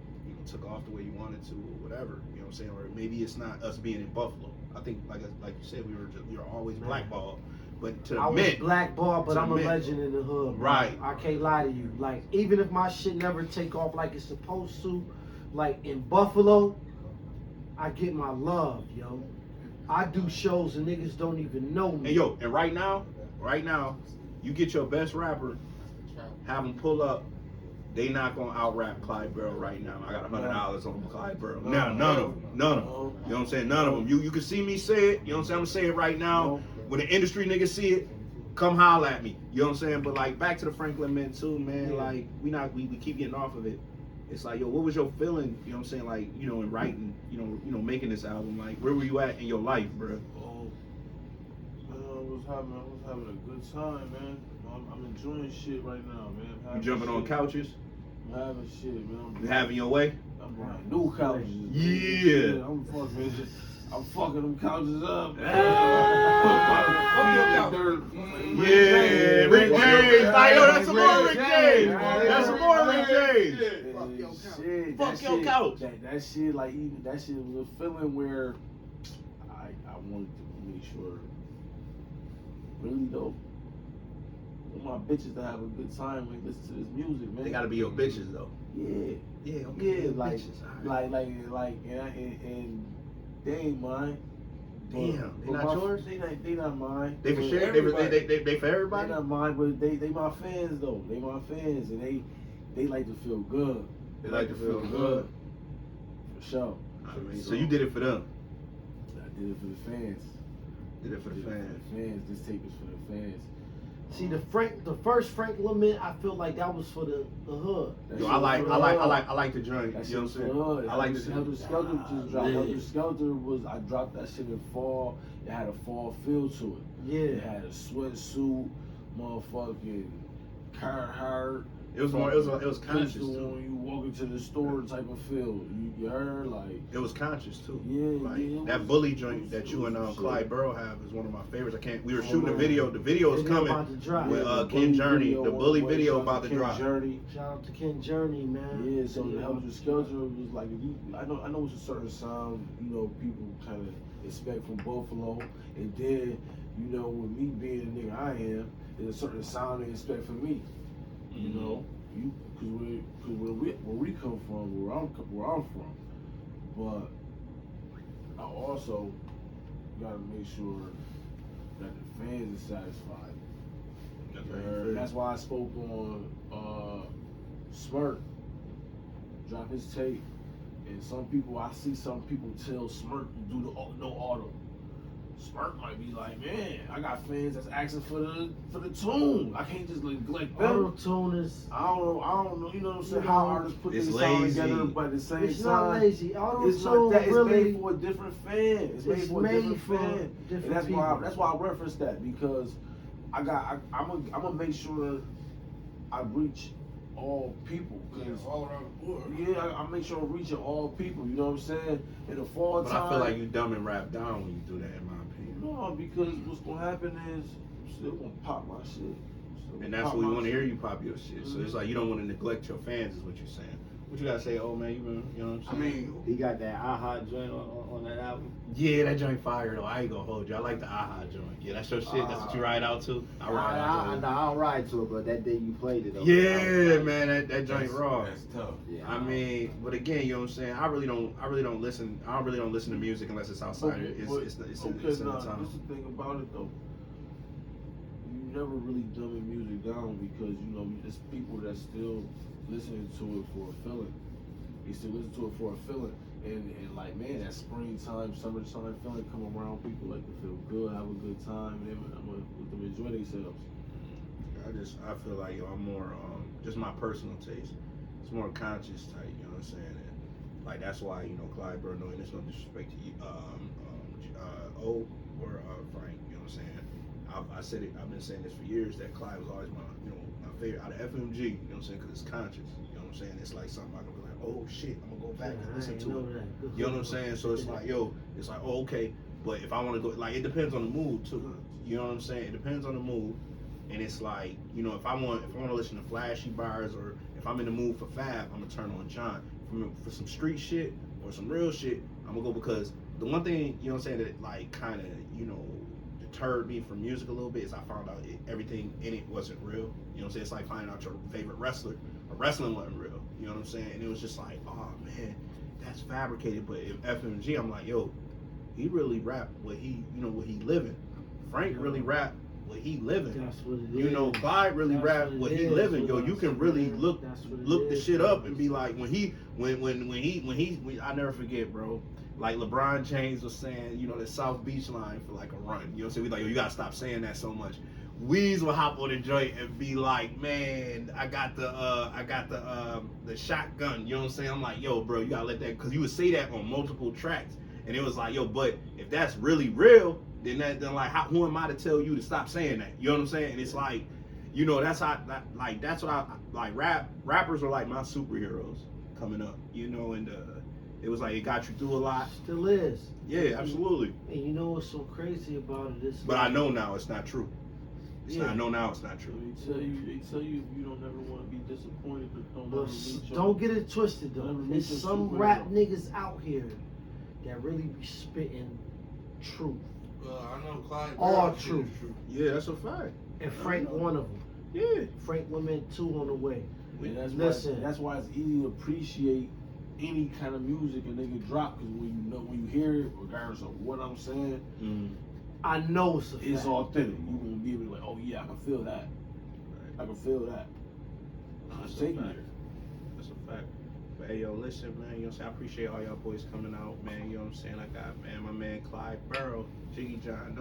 [SPEAKER 1] took off the way you wanted to or whatever, you know what I'm saying? Or maybe it's not us being in Buffalo. I think, like you said, we were always blackballed. But to the
[SPEAKER 2] I was
[SPEAKER 1] Mint,
[SPEAKER 2] blackballed, but
[SPEAKER 1] to
[SPEAKER 2] I'm
[SPEAKER 1] the
[SPEAKER 2] a
[SPEAKER 1] Mint.
[SPEAKER 2] legend in the hood, bro.
[SPEAKER 1] Right.
[SPEAKER 2] I can't lie to you. Like, even if my shit never take off like it's supposed to, like in Buffalo, I get my love, yo. I do shows and niggas don't even know me.
[SPEAKER 1] and right now, you get your best rapper, have them pull up. They not gonna out rap Clyde Burrow right now. I got $100 on Clyde Burrow. Now, none of them. You know what I'm saying? None of them. You can see me say it. You know what I'm saying? I'm gonna say it right now. When the industry niggas see it, come holler at me. You know what I'm saying? But like, back to the Franklin Mint too, man. Like, we keep getting off of it. It's like, what was your feeling? You know what I'm saying? Like, in writing, making this album. Like, where were you at in your life, bro?
[SPEAKER 8] I was having a good time, man. I'm enjoying shit right now, man.
[SPEAKER 1] You jumping on couches?
[SPEAKER 8] I'm having shit, man.
[SPEAKER 1] You having your way?
[SPEAKER 8] I'm buying new couches.
[SPEAKER 1] Yeah.
[SPEAKER 8] I'm fucking them couches up.
[SPEAKER 1] Yeah, Rick James. That's some more Rick James. That's some more Rick James. Fuck your couch.
[SPEAKER 8] That shit, like, that shit was a feeling where I wanted to make sure, really though, I want my bitches to have a good time when they listen to this music, man.
[SPEAKER 1] They gotta be your bitches though.
[SPEAKER 8] Yeah.
[SPEAKER 1] Yeah,
[SPEAKER 8] Yeah, like,
[SPEAKER 1] bitches.
[SPEAKER 8] and they ain't mine.
[SPEAKER 1] Damn, they not yours?
[SPEAKER 8] They not mine.
[SPEAKER 1] They for
[SPEAKER 8] But
[SPEAKER 1] sure. They for everybody.
[SPEAKER 8] They not mine, but they my fans though. They my fans, and they like to feel good.
[SPEAKER 1] They like to feel good.
[SPEAKER 8] For sure.
[SPEAKER 1] I mean, so you did it for them.
[SPEAKER 8] I did it for the fans.
[SPEAKER 1] Did it for the fans.
[SPEAKER 8] This tape is for the fans.
[SPEAKER 2] See, the first Frank Lament, I feel like that was for the hood.
[SPEAKER 1] Yo, I like the joint.
[SPEAKER 8] That
[SPEAKER 1] You know what I'm
[SPEAKER 8] shit
[SPEAKER 1] saying?
[SPEAKER 8] for the hood.
[SPEAKER 1] I like the
[SPEAKER 8] Helter Skelter just dropped.
[SPEAKER 2] Yeah.
[SPEAKER 8] Helter Skelter I dropped that shit in fall. It had a fall feel to it.
[SPEAKER 2] Yeah.
[SPEAKER 8] It had a sweatsuit, motherfucking Carhartt.
[SPEAKER 1] It was more. It was conscious
[SPEAKER 8] pistol
[SPEAKER 1] too.
[SPEAKER 8] when you walk into the store type of feel. You heard like.
[SPEAKER 1] It was conscious too.
[SPEAKER 8] Yeah,
[SPEAKER 1] like
[SPEAKER 8] yeah,
[SPEAKER 1] that
[SPEAKER 8] was,
[SPEAKER 1] bully joint that you and
[SPEAKER 8] shit.
[SPEAKER 1] Clyde Burrow have is one of my favorites. I can't. We were shooting a video. The video is coming
[SPEAKER 2] about to drop.
[SPEAKER 1] with
[SPEAKER 8] the
[SPEAKER 1] Ken
[SPEAKER 8] bully
[SPEAKER 1] Journey.
[SPEAKER 8] video
[SPEAKER 1] The
[SPEAKER 8] on
[SPEAKER 1] bully
[SPEAKER 8] the way.
[SPEAKER 1] video
[SPEAKER 8] Shout out
[SPEAKER 1] about
[SPEAKER 8] to
[SPEAKER 1] to
[SPEAKER 8] Ken
[SPEAKER 1] drop.
[SPEAKER 8] Journey.
[SPEAKER 2] Shout out to Ken Journey, man.
[SPEAKER 8] Yeah, so the Helter Skelter was like, if you, I know it's a certain sound, you know, people kind of expect from Buffalo, and then, you know, with me being the nigga I am, there's a certain sound they expect from me, you know, because where we come from, where I'm from, but I also gotta make sure that the fans are satisfied. That's why I spoke on Smirk drop his tape, and I see some people tell Smirk to do the no auto. Smirk might be like, man, I got fans that's asking for the tune. I can't just neglect them.
[SPEAKER 2] Auto tune is.
[SPEAKER 8] I don't know. You know what I'm saying?
[SPEAKER 2] You
[SPEAKER 8] How
[SPEAKER 2] know,
[SPEAKER 8] artists put their
[SPEAKER 1] it's
[SPEAKER 8] sound
[SPEAKER 1] lazy.
[SPEAKER 8] together, but at the same
[SPEAKER 2] It's
[SPEAKER 8] time,
[SPEAKER 2] not lazy. Auto
[SPEAKER 8] it's not
[SPEAKER 2] tune
[SPEAKER 8] that. It's
[SPEAKER 2] really.
[SPEAKER 8] made for a different fan. It's made for a different fan.
[SPEAKER 2] different
[SPEAKER 8] And that's
[SPEAKER 2] people.
[SPEAKER 8] why I referenced that, because I'm gonna make sure I reach all people.
[SPEAKER 6] All around the board.
[SPEAKER 8] Yeah, I make sure I'm reaching all people. You know what I'm saying? In the fall
[SPEAKER 1] But
[SPEAKER 8] time.
[SPEAKER 1] I feel like you dumb and rap down when you do that, in my opinion.
[SPEAKER 8] No, because what's gonna happen is I'm still gonna pop my shit.
[SPEAKER 1] And that's what we want to hear, you pop your shit. So it's like you don't want to neglect your fans, is what you're saying. What you gotta say, oh man, you know what I'm saying?
[SPEAKER 5] He got that aha joint on that album.
[SPEAKER 1] Yeah, that joint fire though. I ain't gonna hold you. I like the aha joint. Yeah, that's your shit. That's what you ride out to. I ride out to it.
[SPEAKER 5] I don't ride to it, but that day you played it.
[SPEAKER 1] Yeah, man, that joint raw.
[SPEAKER 6] That's tough.
[SPEAKER 5] Yeah,
[SPEAKER 1] I mean, but again, you know what I'm saying. I really don't listen to music unless it's outside. It's in the time.
[SPEAKER 8] This is the thing about it though. You never really dumbing music down, because you know there's people that still listening to it for a feeling. They still listen to it for a feeling, and like, man, that springtime, summertime feeling come around. People like to feel good, have a good time, and let them enjoy themselves.
[SPEAKER 1] I feel like I'm more just my personal taste. It's more conscious type. You know what I'm saying? And like that's why Clyde Burrow, and it's no disrespect to you, O or Frank. You know what I'm saying? I said it. I've been saying this for years that Clyde was always my favorite out of FMG. You know what I'm saying? Because it's conscious. You know what I'm saying? It's like something I can be like, oh shit, I'm gonna go back and listen to it. You know what I'm saying? So it's like, it's like, oh okay. But if I want to go, like, it depends on the mood too. You know what I'm saying? It depends on the mood. And it's like, if I want to listen to flashy bars, or if I'm in the mood for Fab, I'm gonna turn on John. For some street shit or some real shit, I'm gonna go, because the one thing, you know what I'm saying, that like kind of, deterred me from music a little bit is I found out everything in it wasn't real. You know what I'm saying? It's like finding out your favorite wrestler, or wrestling wasn't real. You know what I'm saying? And it was just like, oh man, that's fabricated. But in FMG, I'm like, he really rap what he living. Frank really rap what he living.
[SPEAKER 2] That's what it is.
[SPEAKER 1] Clyde really
[SPEAKER 2] That's
[SPEAKER 1] rap
[SPEAKER 2] what
[SPEAKER 1] what
[SPEAKER 2] it
[SPEAKER 1] he
[SPEAKER 2] is.
[SPEAKER 1] living. You can really look the
[SPEAKER 2] is.
[SPEAKER 1] shit up and be like, when I never forget, bro. Like LeBron James was saying, the South Beach line for like a run. You know what I'm saying? We like, you gotta stop saying that so much. Weez will hop on the joint and be like, man, I got the shotgun. You know what I'm saying? I'm like, bro, you gotta let that, because you would say that on multiple tracks, and it was like, but if that's really real, then like, who am I to tell you to stop saying that? You know what I'm saying? And it's like, that's how, that's what I like. Rappers are like my superheroes coming up. And it was like, it got you through a lot.
[SPEAKER 2] Still is.
[SPEAKER 1] Yeah, absolutely.
[SPEAKER 2] And you know what's so crazy about it is.
[SPEAKER 1] But I know now it's not true. I know now it's not true.
[SPEAKER 8] They tell you if you don't ever want to be disappointed, but
[SPEAKER 2] don't get it twisted though.
[SPEAKER 8] Don't
[SPEAKER 2] There's
[SPEAKER 8] reach
[SPEAKER 2] some
[SPEAKER 8] your
[SPEAKER 2] rap
[SPEAKER 8] superhero.
[SPEAKER 2] niggas out here that really be spitting truth.
[SPEAKER 6] I know Clyde.
[SPEAKER 2] All
[SPEAKER 6] Burrow
[SPEAKER 2] true.
[SPEAKER 1] Yeah, that's a fact.
[SPEAKER 2] And Frank one of them.
[SPEAKER 1] Yeah.
[SPEAKER 2] Frank women two on the way.
[SPEAKER 8] And
[SPEAKER 2] Listen.
[SPEAKER 8] that's why it's easy to appreciate any kind of music a nigga drop, because when you hear it, regardless of what I'm saying,
[SPEAKER 2] I know it's a
[SPEAKER 8] it's
[SPEAKER 2] fact.
[SPEAKER 8] authentic. You gonna be able to like, oh yeah, I can feel that. I can feel that.
[SPEAKER 1] That's
[SPEAKER 8] It's
[SPEAKER 1] a
[SPEAKER 8] taking
[SPEAKER 1] fact.
[SPEAKER 8] it.
[SPEAKER 1] That's a fact. But hey, listen, man, you know what I'm saying? I appreciate all y'all boys coming out, man. You know what I'm saying? I got, man, my man Clyde Burrow, Jiggy John,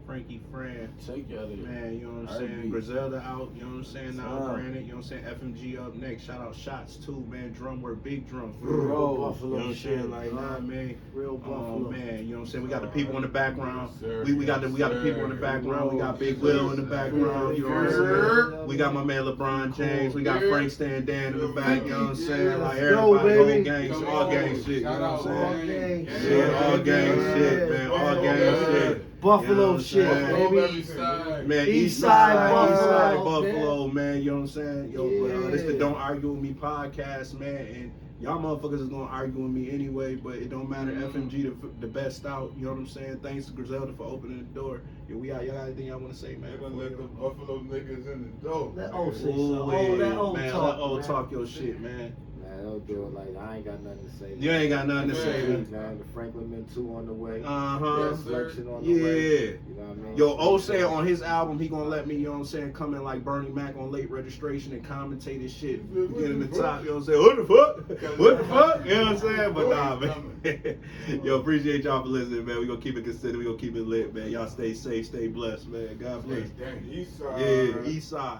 [SPEAKER 1] Frankie Fran.
[SPEAKER 8] Take you out of here.
[SPEAKER 1] Man, you know what I'm
[SPEAKER 8] R&B.
[SPEAKER 1] saying? Griselda out, you know what I'm saying? Now,
[SPEAKER 8] Wow.
[SPEAKER 1] granted, you know what I'm saying? FMG up next. Shout out Shots too, man. Drum work, big drum. For
[SPEAKER 2] Real
[SPEAKER 1] real.
[SPEAKER 8] Bro,
[SPEAKER 1] You know
[SPEAKER 2] Buffalo
[SPEAKER 1] what I'm
[SPEAKER 2] shit.
[SPEAKER 1] saying? Like, nah, man.
[SPEAKER 2] Real
[SPEAKER 1] Oh
[SPEAKER 2] Buffalo.
[SPEAKER 1] man, you know what I'm saying? We got the people in the background.
[SPEAKER 7] Sir,
[SPEAKER 1] We got the people in the background. We got Big Will in the background. You know what I'm saying? We got my man LeBron James. We got Frank Stan Dan in the back. You know what I'm saying? Like everybody, whole gang, all gang shit. You know what I'm saying? Yeah, all gang shit, man. All gang shit.
[SPEAKER 2] Buffalo
[SPEAKER 1] You
[SPEAKER 2] shit,
[SPEAKER 1] know what I'm
[SPEAKER 2] baby.
[SPEAKER 7] Side.
[SPEAKER 1] Man,
[SPEAKER 2] East side
[SPEAKER 1] Buffalo,
[SPEAKER 2] Buffalo,
[SPEAKER 1] man. You know what I'm saying? Yo, but, this the
[SPEAKER 2] Yeah.
[SPEAKER 1] Don't Argue With Me podcast, man. And y'all motherfuckers is gonna argue with me anyway, but it don't matter. FMG the best out. You know what I'm saying? Thanks to Griselda for opening the door. Yeah, we out. Y'all got anything y'all want to say, man?
[SPEAKER 7] They're gonna let the Buffalo niggas in the door.
[SPEAKER 2] Let old say
[SPEAKER 1] Ooh,
[SPEAKER 2] so. Oh, that old
[SPEAKER 1] man,
[SPEAKER 2] talk.
[SPEAKER 1] let old
[SPEAKER 2] man.
[SPEAKER 1] talk your shit, man.
[SPEAKER 5] Man, don't do it like I ain't got nothing to say.
[SPEAKER 1] You ain't got nothing to say, man.
[SPEAKER 5] Man, the Franklin Men 2 on the way.
[SPEAKER 1] Uh-huh.
[SPEAKER 5] Selection on the
[SPEAKER 1] Yeah.
[SPEAKER 5] way. You know what I mean?
[SPEAKER 1] Yo, O said on his album he gonna let me, you know what I'm saying, come in like Bernie Mac on late registration and commentate his shit. Get in the top, you know what I'm saying? What the fuck? What the fuck? You know what I'm saying? But nah, man. Yo, appreciate y'all for listening, man. We gonna keep it considered. We gonna keep it lit, man. Y'all stay safe, stay blessed, man. God bless.
[SPEAKER 7] East side.
[SPEAKER 1] Yeah, East Side.